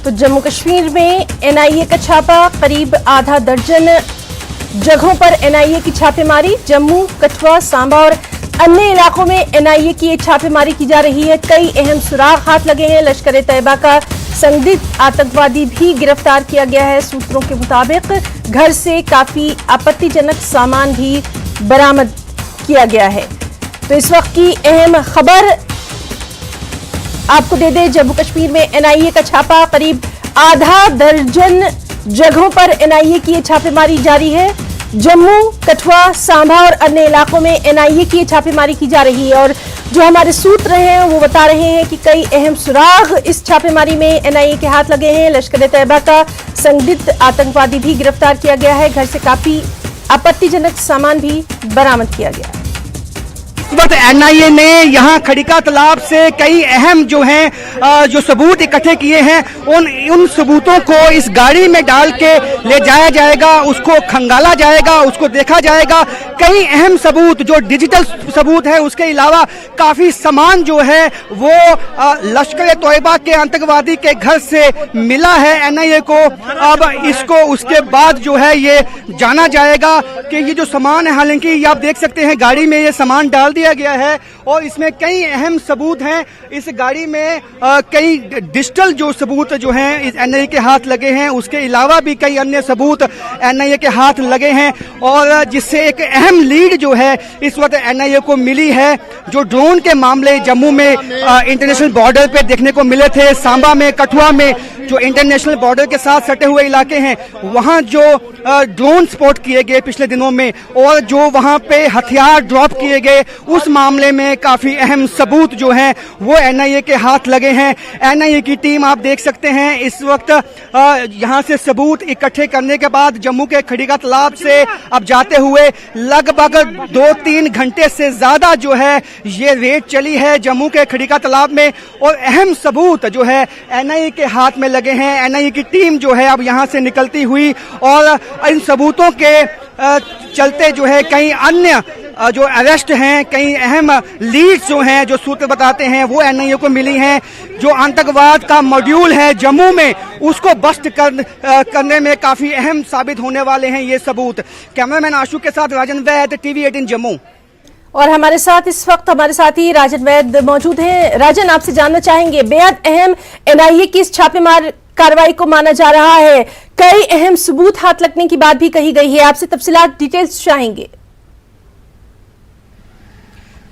तो जम्मू कश्मीर में एनआईए का छापा, करीब आधा दर्जन जगहों पर एनआईए की छापेमारी। जम्मू, कठुआ, सांबा और अन्य इलाकों में एनआईए की छापेमारी की जा रही है। कई अहम सुराग हाथ लगे हैं। लश्कर तैयबा का संदिग्ध आतंकवादी भी गिरफ्तार किया गया है। सूत्रों के मुताबिक घर से काफी आपत्तिजनक सामान भी बरामद किया गया है। तो इस वक्त की अहम खबर आपको दे दें, जम्मू कश्मीर में एनआईए का छापा, करीब आधा दर्जन जगहों पर एनआईए की छापेमारी जारी है। जम्मू, कठुआ, सांबा और अन्य इलाकों में एनआईए की छापेमारी की जा रही है और जो हमारे सूत्र हैं वो बता रहे हैं कि कई अहम सुराग इस छापेमारी में एनआईए के हाथ लगे हैं। लश्कर तैयबा का संदिग्ध आतंकवादी भी गिरफ्तार किया गया है। घर से काफी आपत्तिजनक सामान भी बरामद किया गया है। इस वक्त एनआईए ने यहाँ खड़िका तालाब से कई अहम जो हैं जो सबूत इकट्ठे किए हैं, उन सबूतों को इस गाड़ी में डाल के ले जाया जाएगा, उसको खंगाला जाएगा, उसको देखा जाएगा। कई अहम सबूत जो डिजिटल सबूत है, उसके अलावा काफी सामान जो है वो लश्कर तैयबा के आतंकवादी के घर से मिला है एनआईए को। अब इसको उसके बाद जो है ये जाना जाएगा कि ये जो सामान है, हालांकि ये आप देख सकते हैं गाड़ी में ये सामान डाल दिया गया है और इसमें कई अहम सबूत हैं। इस गाड़ी में कई डिजिटल जो सबूत जो हैं इस एनआईए के हाथ लगे हैं, उसके अलावा भी कई अन्य सबूत एनआईए के हाथ लगे हैं और जिससे एक अहम लीड जो है इस वक्त एनआईए को मिली है। जो ड्रोन के मामले जम्मू में इंटरनेशनल बॉर्डर पे देखने को मिले थे, सांबा में, कठुआ में जो इंटरनेशनल बॉर्डर के साथ सटे हुए इलाके हैं, वहां जो ड्रोन स्पॉट किए गए पिछले दिनों में और जो वहां पे हथियार ड्रॉप किए गए, उस मामले में काफी अहम सबूत जो हैं वो एनआईए के हाथ लगे हैं। एनआईए की टीम आप देख सकते हैं इस वक्त यहां से सबूत इकट्ठे करने के बाद जम्मू के खड़िका तालाब से अब जाते हुए लगभग 2-3 घंटे से ज्यादा जो है ये रेड चली है जम्मू के खड़िका तालाब में और अहम सबूत जो है एनआईए के हाथ में लगे हैं। एनआईए की टीम जो है अब यहां से निकलती हुई और इन सबूतों के चलते जो है कई अन्य जो अरेस्ट हैं, कई अहम लीड्स जो हैं, जो सूत्र बताते हैं वो एनआईए को मिली हैं। जो आतंकवाद का मॉड्यूल है जम्मू में, उसको बस्ट करने में काफी अहम साबित होने वाले हैं ये सबूत। कैमरामैन आशु के साथ राजन वैद, टीवी 18 जम्मू। और हमारे साथ इस वक्त हमारे साथी राजन वैद मौजूद हैं। राजन, आपसे जानना चाहेंगे, बेहद अहम एनआईए की इस छापेमार कार्रवाई को माना जा रहा है, कई अहम सबूत हाथ लगने की बात भी कही गई है, आपसे तफसीलात डिटेल्स चाहेंगे।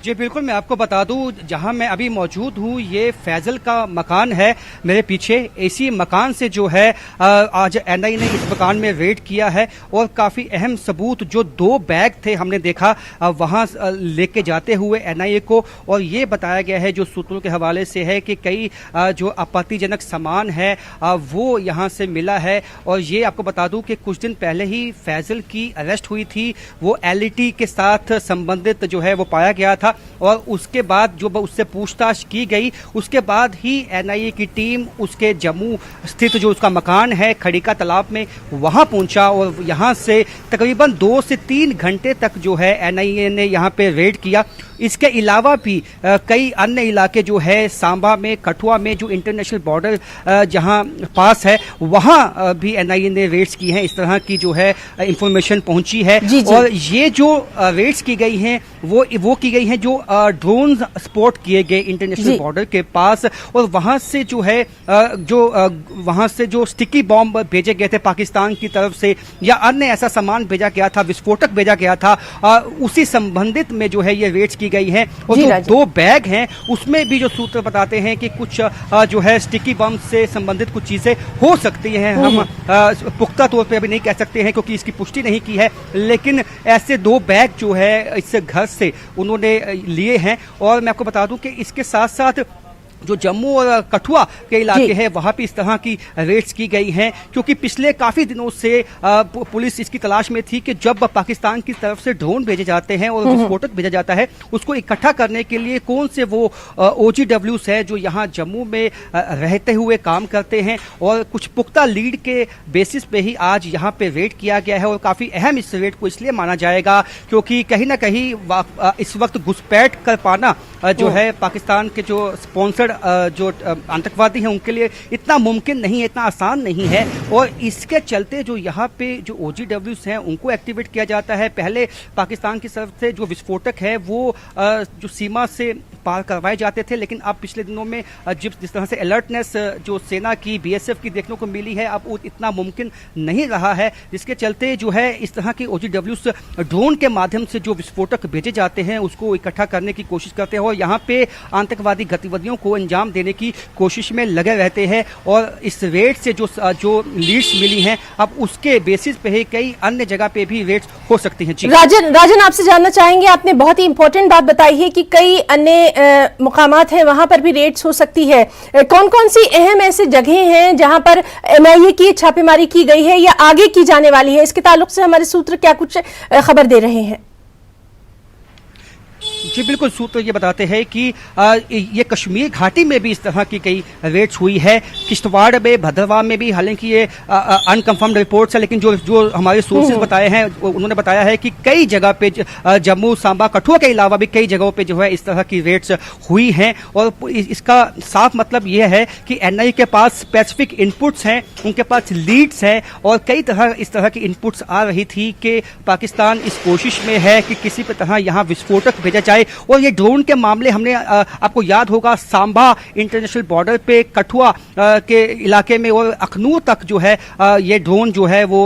जी बिल्कुल, मैं आपको बता दूं जहां मैं अभी मौजूद हूं ये फैजल का मकान है मेरे पीछे। इसी मकान से जो है आज एनआईए ने इस मकान में रेड किया है और काफी अहम सबूत जो 2 बैग थे हमने देखा वहां लेके जाते हुए एनआईए को, और ये बताया गया है जो सूत्रों के हवाले से है कि कई जो आपत्तिजनक सामान है वो यहां से मिला है। और ये आपको बता दूं कि कुछ दिन पहले ही फैजल की अरेस्ट हुई थी, वो एलईटी के साथ संबंधित जो है वो पाया गया था और उसके बाद जो उससे पूछताछ की गई, उसके बाद ही एनआईए की टीम उसके जम्मू स्थित जो उसका मकान है खड़िका तालाब में वहां पहुंचा और यहां से तकरीबन 2 से 3 घंटे तक जो है एनआईए ने यहां पे रेड किया। इसके अलावा भी कई अन्य इलाके जो है सांबा में, कठुआ में, जो इंटरनेशनल बॉर्डर जहां पास है वहां भी एनआईए ने रेड्स की हैं। इस तरह की जो है इंफॉर्मेशन पहुंची है। जी। और ये जो रेड्स की गई हैं वो की गई हैं जो ड्रोन स्पॉट किए गए इंटरनेशनल बॉर्डर के पास, और वहां से जो है वहां से जो स्टिकी बॉम्ब भेजे गए थे पाकिस्तान की तरफ से या अन्य ऐसा सामान भेजा गया था, विस्फोटक भेजा गया था, उसी संबंधित में जो है ये रेड्स की गई हैं। और जो 2 बैग हैं उसमें भी जो सूत्र बताते हैं कि कुछ जो है स्टिकी बम से संबंधित कुछ चीजें हो सकती हैं। हम पुख्ता तौर पे अभी नहीं कह सकते हैं क्योंकि इसकी पुष्टि नहीं की है, लेकिन ऐसे 2 बैग जो है इस घर से उन्होंने लिए हैं। और मैं आपको बता दूं कि इसके साथ साथ जो जम्मू और कठुआ के इलाके हैं वहां पे इस तरह की रेड्स की गई हैं, क्योंकि पिछले काफी दिनों से पुलिस इसकी तलाश में थी कि जब पाकिस्तान की तरफ से ड्रोन भेजे जाते हैं और विस्फोटक भेजा जाता है, उसको इकट्ठा करने के लिए कौन से वो OGWs है जो यहाँ जम्मू में रहते हुए काम करते हैं, और कुछ पुख्ता लीड के बेसिस पे ही आज यहाँ पे रेड किया गया है। और काफी अहम इस रेड को इसलिए माना जाएगा क्योंकि कहीं ना कहीं इस वक्त घुसपैठ कर पाना जो है पाकिस्तान के जो स्पॉन्सर्ड जो आतंकवादी हैं उनके लिए इतना मुमकिन नहीं है, इतना आसान नहीं है। और इसके चलते जो यहाँ पे जो OGWs हैं उनको एक्टिवेट किया जाता है। पहले पाकिस्तान की तरफ से जो विस्फोटक है वो जो सीमा से पार करवाए जाते थे, लेकिन अब पिछले दिनों में जिस तरह से अलर्टनेस जो सेना की BSF की देखने को मिली है, अब वो इतना मुमकिन नहीं रहा है, जिसके चलते जो है इस तरह के OGWs ड्रोन के माध्यम से जो विस्फोटक भेजे जाते हैं उसको इकट्ठा करने की कोशिश करते हैं और यहाँ पे आतंकवादी गतिविधियों को अंजाम देने की कोशिश में लगे रहते हैं। और इस रेड से जो लीड्स मिली हैं, अब उसके बेसिस पे ही कई अन्य जगह पे भी रेड्स हो सकती हैं। जी राजन, आपसे जानना चाहेंगे, आपने बहुत ही इंपॉर्टेंट बात बताई है कि कई अन्य मुकामात हैं वहां पर भी रेड्स हो सकती है। कौन कौन सी अहम ऐसे जगह हैं जहां पर NIA की छापेमारी की गई है या आगे की जाने वाली है? इसके ताल्लुक से हमारे सूत्र क्या कुछ खबर दे रहे हैं? जी बिल्कुल, सूत्र ये बताते हैं कि ये कश्मीर घाटी में भी इस तरह की कई रेड्स हुई है। किश्तवाड़ में, भद्रवाह में भी, हालांकि ये अनकंफर्म्ड रिपोर्ट्स है, लेकिन जो हमारे सोर्सेज बताए हैं उन्होंने बताया है कि कई जगह पे जम्मू, सांबा, कठुआ के अलावा भी कई जगहों पे जो है इस तरह की रेड्स हुई हैं। और इसका साफ मतलब ये है कि NIA के पास स्पेसिफिक इनपुट्स हैं, उनके पास लीड्स हैं और कई तरह इस तरह की इनपुट्स आ रही थी कि पाकिस्तान इस कोशिश में है कि किसी भी तरह यहाँ विस्फोटक भेजा जाए। और ये ड्रोन के मामले हमने आपको याद होगा सांबा इंटरनेशनल बॉर्डर पे, कठुआ के इलाके में और अखनूर तक जो है ये ड्रोन जो है वो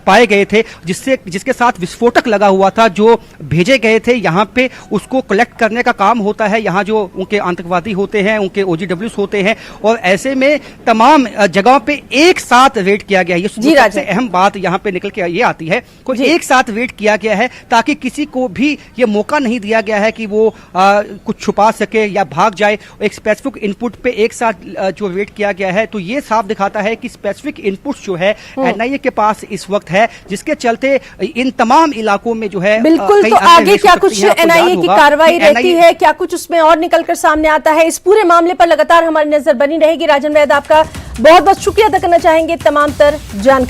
पाए गए थे, जिसके साथ विस्फोटक लगा हुआ था जो भेजे गए थे यहाँ पे। उसको कलेक्ट करने का काम होता है यहाँ जो उनके आतंकवादी होते हैं, उनके OGWs होते हैं, और ऐसे में तमाम जगहों पे एक साथ रेड किया गया। ये सबसे अहम बात यहाँ पे निकल के ये आती है कि एक साथ रेड किया गया है ताकि किसी को भी ये मौका नहीं दिया गया है कि वो कुछ छुपा सके या भाग जाए। एक स्पेसिफिक इनपुट पे एक साथ जो रेड किया गया है, तो ये साफ दिखाता है कि स्पेसिफिक इनपुट्स जो है NIA के पास इस वक्त है, जिसके चलते इन तमाम इलाकों में जो है बिल्कुल। तो आगे क्या कुछ NIA की कार्रवाई रहती है, क्या कुछ उसमें और निकलकर सामने आता है, इस पूरे मामले पर लगातार हमारी नजर बनी रहेगी। राजन वैद, आपका बहुत बहुत शुक्रिया अदा करना चाहेंगे तमाम तर जानकारी